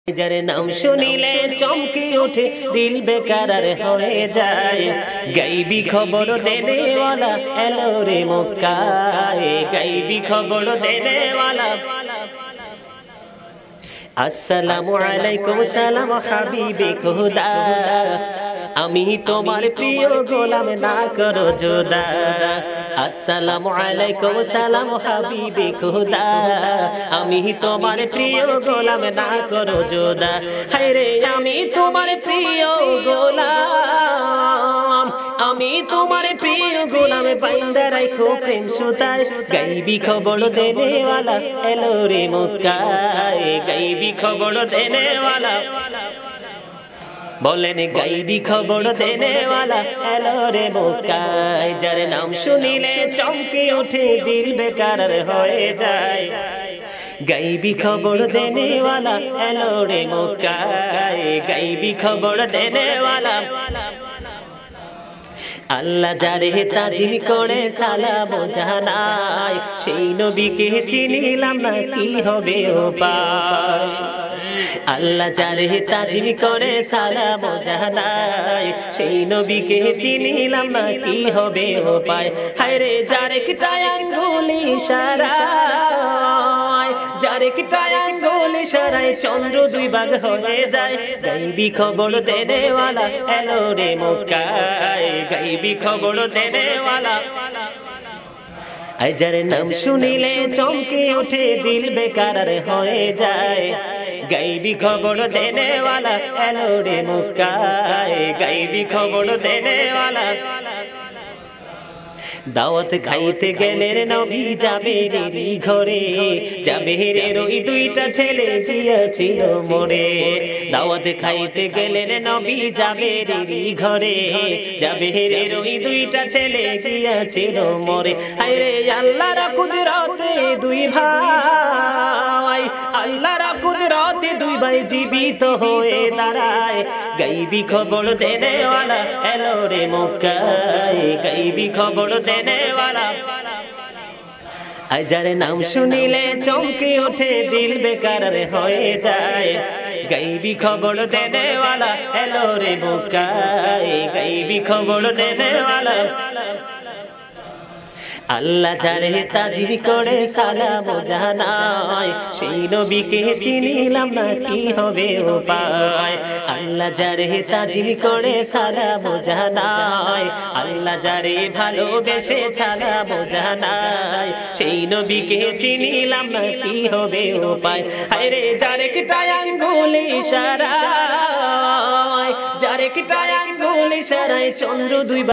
যার নাম শুনিলে চমকে ওঠে দিল বেকারার হয়ে যায়। গাইবি খবর দেনেওয়ালা এলো রে মক্কায়, গাইবি খবর দেনেওয়ালা। আসসালামু আলাইকুম সালাম হাবিবে খোদা, আমি তোমার প্রিয় গোলাম না করো জোদা। আসসালামু আলাইকুম সালাম হাবিবে খোদা, আমি তোমার প্রিয় গোলাম না করো জোদা। হায়রে আমি তোমার প্রিয় গোলাম, আমি তোমার প্রিয় গোলাম বাইন্দা রাখো প্রেম সুতায়। গাইবি খবর দেনেওয়ালা এলো রে মক্কায়, গাইবি খবর দেনেওয়ালা। বলেন গাইবি খবর দেনেওয়ালা এলো রে মক্কায়। যার নাম শুনিলে চমকে ওঠে দিল বেকারার হয়ে যায়। গাইবি খবর দেনেওয়ালা এলো রে মক্কায়, গাইবি খবর দেনেওয়ালা। আল্লাহ যারে তাজিম করে সালাম জানাই, সেই নবীকে চিনিলাম না কি হবে উপায়। আল্লাহ যারে তাজিম করে সালাম জানাই, সেই নবীকে চিনিলাম না কি হবে উপায়। হায়রে যার একটা আঙ্গুল ইশারায়, যার একটা আঙ্গুল ইশারায় চন্দ্র দুই ভাগ হয়ে যায়। গাইবি খবর দেনেওয়ালা এলো রে মক্কায়, গাইবি খবর দেনেওয়ালা। যার নাম শুনিলে চমকে ওঠে দিল বেকারার হয়ে যায়। গাইবি খবর দেনেওয়ালা এলো রে মক্কায়, গাইবি খবর দেনেওয়ালা। দাওয়াত খাইতে গেলে নবী জাবেরের ঘরে, জাবেরের ওই দুইটা ছেলে গিয়াছিল মরে। দাওয়াত খাইতে গেলে নবী জাবেরের ঘরে, জাবেরের ওই দুইটা ছেলে গিয়াছিল মরে। হায়রে আল্লাহর কুদরতে দুই ভাই, আল্লাহর কুদরতে দুই ভাই জীবিত হয়ে দাঁড়ায়। গাইবি খবর দেনেওয়ালা এলো রে মক্কায়, গাইবি খবর দেনেওয়ালা। যার নাম শুনিলে চমকে ওঠে দিল বেকারার হয়ে যায়। গাইবি খবর দেনেওয়ালা এলো রে মক্কায়, গাইবি খবর দেনেওয়ালা। আল্লাহ যারে তাজিম করে সালাম জানাই, সেই নবীকে চিনিলাম না কি হবে উপায়। আল্লাহ যারে তাজিম করে সালাম জানাই, আল্লাহ যারে ভালোবেসে সালাম জানাই, সেই নবীকে চিনিলাম না কি হবে উপায়। হায়রে যার একটা আঙ্গুল ইশারায়, যার একটা আঙ্গুল ইশারায় চন্দ্র দুই